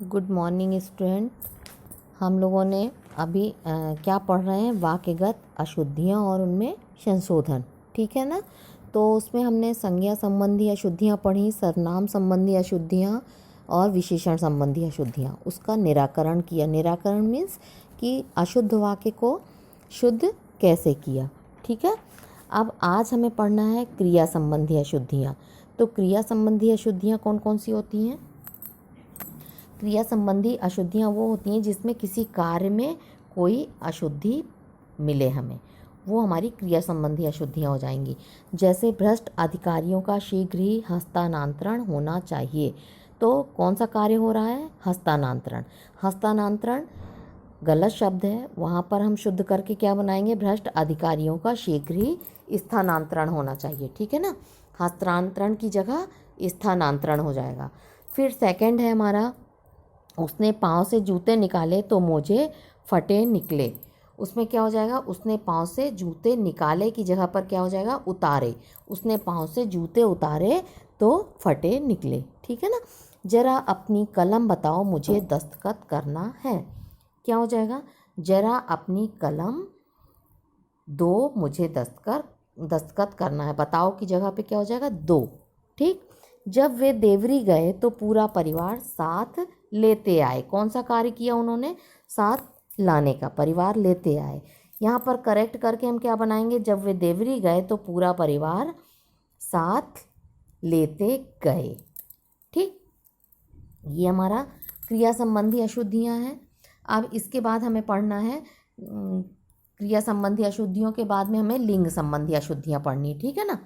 Good morning student. हम लोगों ने अभी क्या पढ़ रहे हैं, वाक्यगत अशुद्धियाँ और उनमें संशोधन। ठीक है ना। तो उसमें हमने संज्ञा संबंधी अशुद्धियाँ पढ़ी, सर्वनाम संबंधी अशुद्धियाँ और विशेषण संबंधी अशुद्धियाँ। उसका निराकरण किया। निराकरण मीन्स कि अशुद्ध वाक्य को शुद्ध कैसे किया। ठीक है। अब आज हमें पढ़ना है क्रिया संबंधी अशुद्धियाँ। तो क्रिया संबंधी अशुद्धियाँ कौन कौन सी होती हैं? क्रिया संबंधी अशुद्धियाँ वो होती हैं जिसमें किसी कार्य में कोई अशुद्धि मिले हमें, वो हमारी क्रिया संबंधी अशुद्धियाँ हो जाएंगी। जैसे भ्रष्ट अधिकारियों का शीघ्र ही हस्तांतरण होना चाहिए। तो कौन सा कार्य हो रहा है? हस्तांतरण। हस्तांतरण गलत शब्द है, वहाँ पर हम शुद्ध करके क्या बनाएंगे? भ्रष्ट अधिकारियों का शीघ्र ही स्थानांतरण होना चाहिए। ठीक है ना। हस्तांतरण की जगह स्थानांतरण हो जाएगा। फिर सेकंड है हमारा, उसने पाँव से जूते निकाले तो मोजे फटे निकले। उसमें क्या हो जाएगा? उसने पाँव से जूते निकाले की जगह पर क्या हो जाएगा? उतारे। उसने पाँव से जूते उतारे तो फटे निकले। ठीक है ना। जरा अपनी कलम बताओ, मुझे दस्तखत करना है। क्या हो जाएगा? जरा अपनी कलम दो, मुझे दस्तखत करना है। बताओ की जगह पे क्या हो जाएगा? दो। ठीक। जब वे देवरी गए तो पूरा परिवार साथ लेते आए। कौन सा कार्य किया उन्होंने? साथ लाने का। परिवार लेते आए। यहाँ पर करेक्ट करके हम क्या बनाएंगे? जब वे देवरी गए तो पूरा परिवार साथ लेते गए। ठीक। ये हमारा क्रिया संबंधी अशुद्धियाँ हैं। अब इसके बाद हमें पढ़ना है क्रिया संबंधी अशुद्धियों के बाद में हमें लिंग संबंधी अशुद्धियाँ पढ़नी। ठीक है ना।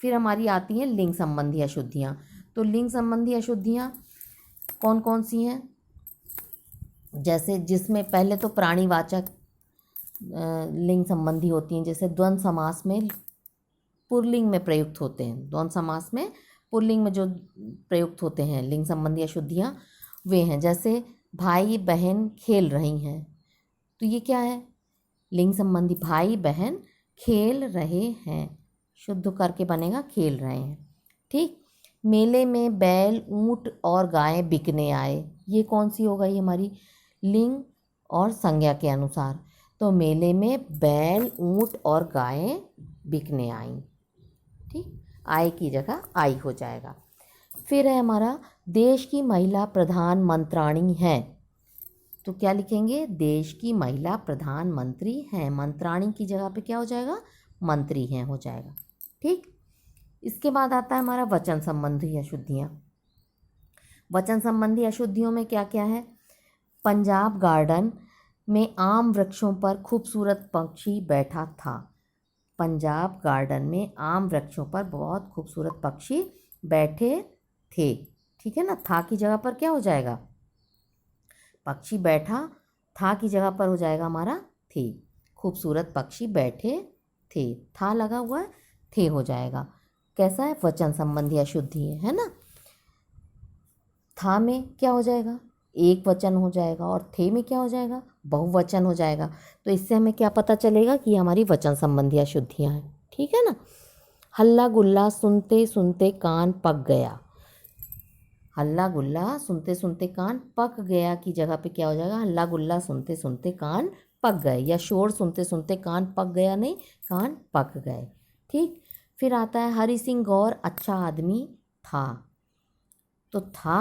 फिर हमारी आती हैं लिंग संबंधी अशुद्धियाँ। तो लिंग संबंधी अशुद्धियाँ कौन कौन सी हैं? जैसे जिसमें पहले तो प्राणीवाचक लिंग संबंधी होती हैं। जैसे द्वंद्व समास में पुल्लिंग में प्रयुक्त होते हैं। द्वंद्व समास में पुल्लिंग में जो प्रयुक्त होते हैं लिंग संबंधी अशुद्धियाँ वे हैं। जैसे भाई बहन खेल रही हैं, तो ये क्या है? लिंग संबंधी। भाई बहन खेल रहे हैं, शुद्ध करके बनेगा खेल रहे हैं। ठीक। मेले में बैल ऊंट और गाय बिकने आए। ये कौन सी हो गई हमारी? लिंग और संज्ञा के अनुसार। तो मेले में बैल ऊंट और गायें बिकने आई। ठीक। आय की जगह आई हो जाएगा। फिर है हमारा देश की महिला प्रधानमंत्राणी है। तो क्या लिखेंगे? देश की महिला प्रधानमंत्री हैं। मंत्राणी की जगह पे क्या हो जाएगा? मंत्री हैं हो जाएगा। ठीक। इसके बाद आता है हमारा वचन संबंधी अशुद्धियाँ। वचन संबंधी अशुद्धियों में क्या क्या है? पंजाब गार्डन में आम वृक्षों पर खूबसूरत पक्षी बैठा था। पंजाब गार्डन में आम वृक्षों पर बहुत खूबसूरत पक्षी बैठे थे। ठीक है ना। था की जगह पर क्या हो जाएगा? पक्षी बैठा, था की जगह पर हो जाएगा हमारा थे। खूबसूरत पक्षी बैठे थे, था लगा हुआ है, थे हो जाएगा। कैसा है? वचन संबंधी अशुद्धि है ना। था में क्या हो जाएगा? एक वचन हो जाएगा और थे में क्या हो जाएगा? बहुवचन हो जाएगा। तो इससे हमें क्या पता चलेगा कि हमारी वचन संबंधी अशुद्धियाँ हैं। ठीक है ना। हल्ला गुल्ला सुनते सुनते कान पक गया। हल्ला गुल्ला सुनते सुनते कान पक गया की जगह पे क्या हो जाएगा? हल्ला गुल्ला सुनते सुनते कान पक गए, या शोर सुनते सुनते कान पक गया नहीं, कान पक गए। ठीक। फिर आता है हरि सिंह गौर अच्छा आदमी था। तो था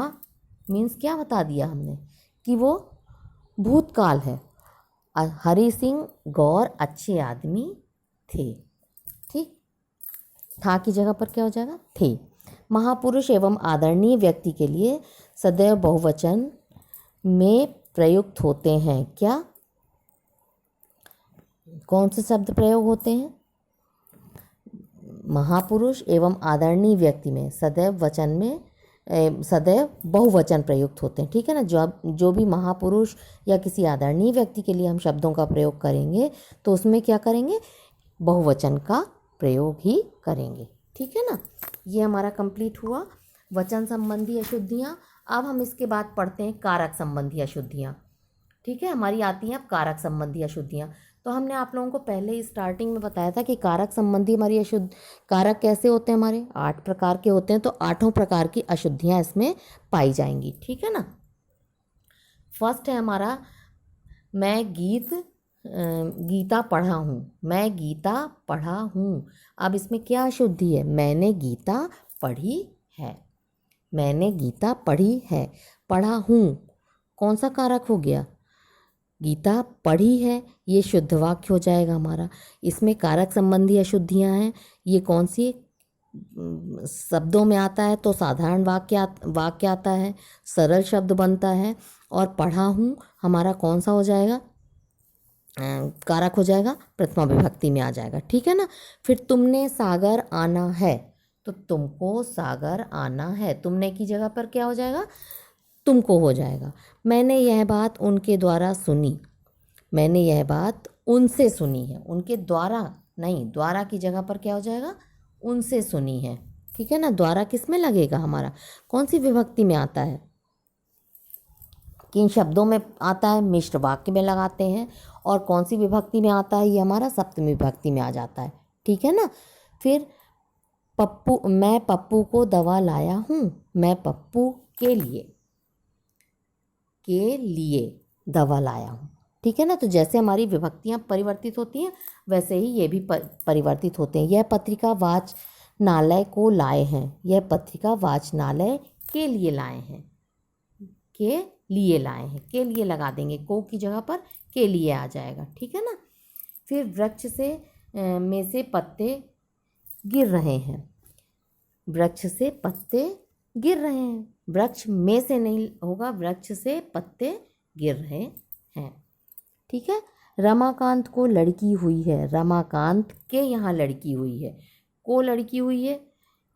मीन्स क्या बता दिया हमने? कि वो भूतकाल है। हरि सिंह गौर अच्छे आदमी थे। ठीक। था की जगह पर क्या हो जाएगा? थे। महापुरुष एवं आदरणीय व्यक्ति के लिए सदैव बहुवचन में प्रयुक्त होते हैं। क्या? कौन से शब्द प्रयोग होते हैं? महापुरुष एवं आदरणीय व्यक्ति में सदैव वचन में सदैव बहुवचन प्रयुक्त होते हैं। ठीक है ना। जो भी महापुरुष या किसी आदरणीय व्यक्ति के लिए हम शब्दों का प्रयोग करेंगे तो उसमें क्या करेंगे? बहुवचन का प्रयोग ही करेंगे। ठीक है ना। ये हमारा कंप्लीट हुआ वचन संबंधी अशुद्धियाँ। अब हम इसके बाद पढ़ते हैं कारक संबंधी अशुद्धियाँ। ठीक है। हमारी आती हैं अब कारक संबंधी अशुद्धियाँ। तो हमने आप लोगों को पहले ही स्टार्टिंग में बताया था कि कारक संबंधी हमारी अशुद्ध कारक कैसे होते हैं? हमारे 8 प्रकार के होते हैं। तो 8 प्रकार की अशुद्धियाँ इसमें पाई जाएंगी। ठीक है ना। फर्स्ट है हमारा मैं गीता पढ़ा हूँ, मैं गीता पढ़ा हूँ। अब इसमें क्या अशुद्धि है? मैंने गीता पढ़ी है, मैंने गीता पढ़ी है। पढ़ा हूँ कौन सा कारक हो गया? गीता पढ़ी है, ये शुद्ध वाक्य हो जाएगा हमारा। इसमें कारक संबंधी अशुद्धियाँ हैं। ये कौन सी? शब्दों में आता है तो साधारण वाक्य आता है, सरल शब्द बनता है। और पढ़ा हूँ हमारा कौन सा हो जाएगा? कारक हो जाएगा, प्रथमा विभक्ति में आ जाएगा। ठीक है ना। फिर तुमने सागर आना है, तो तुमको सागर आना है, तुमने की जगह पर क्या हो जाएगा? तुमको हो जाएगा। मैंने यह बात उनके द्वारा सुनी, मैंने यह बात उनसे सुनी है, उनके द्वारा नहीं, द्वारा की जगह पर क्या हो जाएगा? उनसे सुनी है। ठीक है ना। द्वारा किस में लगेगा हमारा? कौन सी विभक्ति में आता है? किन शब्दों में आता है? मिश्र वाक्य में लगाते हैं। और कौन सी विभक्ति में आता है? ये हमारा सप्तमी विभक्ति में आ जाता है। ठीक है ना। फिर मैं पप्पू को दवा लाया हूँ, मैं पप्पू के लिए दवा लाया हूँ। ठीक है ना। तो जैसे हमारी विभक्तियाँ परिवर्तित होती हैं वैसे ही ये भी परिवर्तित होते हैं। यह पत्रिका वाचनालय को लाए हैं, यह पत्रिका वाचनालय के लिए लाए हैं, के लिए लाए हैं, के लिए लगा देंगे, को की जगह पर के लिए आ जाएगा। ठीक है ना। फिर वृक्ष में से पत्ते गिर रहे हैं, वृक्ष से पत्ते गिर रहे हैं, वृक्ष में से नहीं होगा, वृक्ष से पत्ते गिर रहे हैं। ठीक है। रमाकांत को लड़की हुई है, रमाकांत के यहाँ लड़की हुई है, को लड़की हुई है,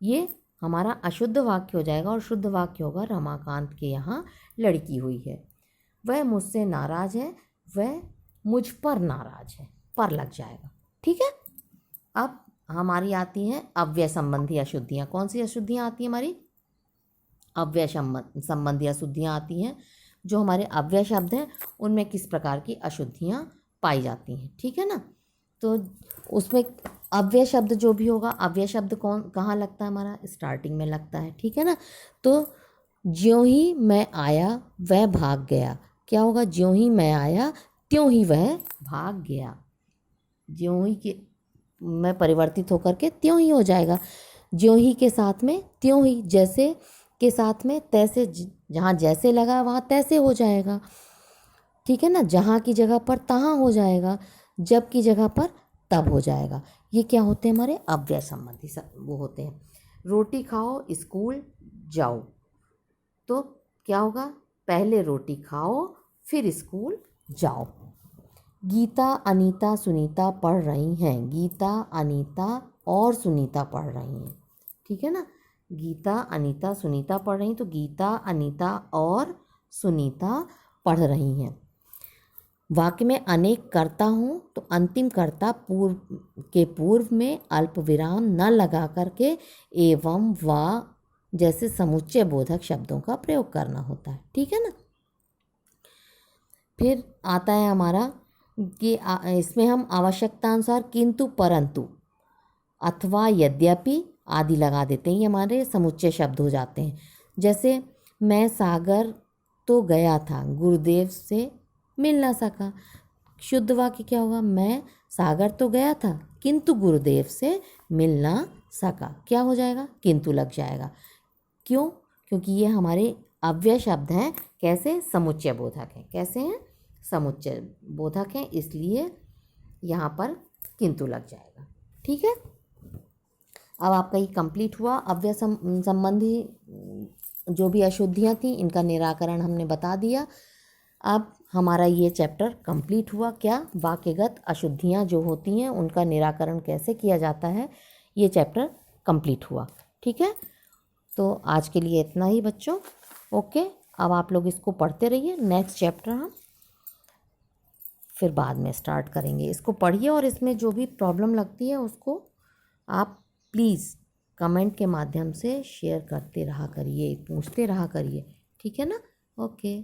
ये हमारा अशुद्ध वाक्य हो जाएगा और शुद्ध वाक्य होगा रमाकांत के यहाँ लड़की हुई है। वह मुझसे नाराज है, वह मुझ पर नाराज है, पर लग जाएगा। ठीक है। अब हमारी आती हैं अव्यय संबंधी अशुद्धियाँ। कौन सी अशुद्धियाँ आती हैं हमारी? अव्यय संबंधी अशुद्धियाँ आती हैं। जो हमारे अव्यय शब्द हैं उनमें किस प्रकार की अशुद्धियाँ पाई जाती हैं। ठीक है ना। तो उसमें अव्यय शब्द जो भी होगा, अव्यय शब्द कहाँ लगता है हमारा? स्टार्टिंग में लगता है। ठीक है ना। तो ज्यों ही मैं आया वह भाग गया, क्या होगा? ज्यों ही मैं आया त्यों ही वह भाग गया, ज्यों ही के मैं परिवर्तित होकर के त्यों ही हो जाएगा। ज्यों ही के साथ में त्यों ही, जैसे के साथ में तैसे, जहाँ जैसे लगा वहाँ तैसे हो जाएगा। ठीक है ना। जहाँ की जगह पर तहाँ हो जाएगा, जब की जगह पर तब हो जाएगा। ये क्या होते हैं? हमारे अव्यय संबंधी वो होते हैं। रोटी खाओ स्कूल जाओ, तो क्या होगा? पहले रोटी खाओ फिर स्कूल जाओ। गीता अनीता सुनीता पढ़ रही हैं, गीता अनीता और सुनीता पढ़ रही हैं। ठीक है ना। गीता अनीता सुनीता पढ़ रही, तो गीता अनीता और सुनीता पढ़ रही हैं। वाक्य में अनेक करता हूँ, तो अंतिम कर्ता पूर्व में अल्प विराम न लगा करके एवं व जैसे समुच्चय बोधक शब्दों का प्रयोग करना होता है। ठीक है ना। फिर आता है हमारा कि इसमें हम आवश्यकतानुसार किंतु परंतु अथवा यद्यपि आदि लगा देते हैं। ये हमारे समुच्चय शब्द हो जाते हैं। जैसे मैं सागर तो गया था, गुरुदेव से मिल ना सका। शुद्ध वाक्य क्या होगा? मैं सागर तो गया था किंतु गुरुदेव से मिल ना सका, क्या हो जाएगा? किंतु लग जाएगा। क्यों? क्योंकि ये हमारे अव्यय शब्द हैं। कैसे? समुच्चय बोधक हैं। कैसे हैं? समुच्चय बोधक हैं, इसलिए यहाँ पर किंतु लग जाएगा। ठीक है। अब आपका ये कंप्लीट हुआ। अव्यय संबंधी जो भी अशुद्धियाँ थी इनका निराकरण हमने बता दिया। अब हमारा ये चैप्टर कंप्लीट हुआ। क्या? वाक्यगत अशुद्धियाँ जो होती हैं उनका निराकरण कैसे किया जाता है, ये चैप्टर कंप्लीट हुआ। ठीक है। तो आज के लिए इतना ही बच्चों। ओके। अब आप लोग इसको पढ़ते रहिए। नेक्स्ट चैप्टर हम फिर बाद में स्टार्ट करेंगे। इसको पढ़िए और इसमें जो भी प्रॉब्लम लगती है उसको आप प्लीज़ कमेंट के माध्यम से शेयर करते रहा करिए, पूछते रहा करिए। ठीक है ना। ओके।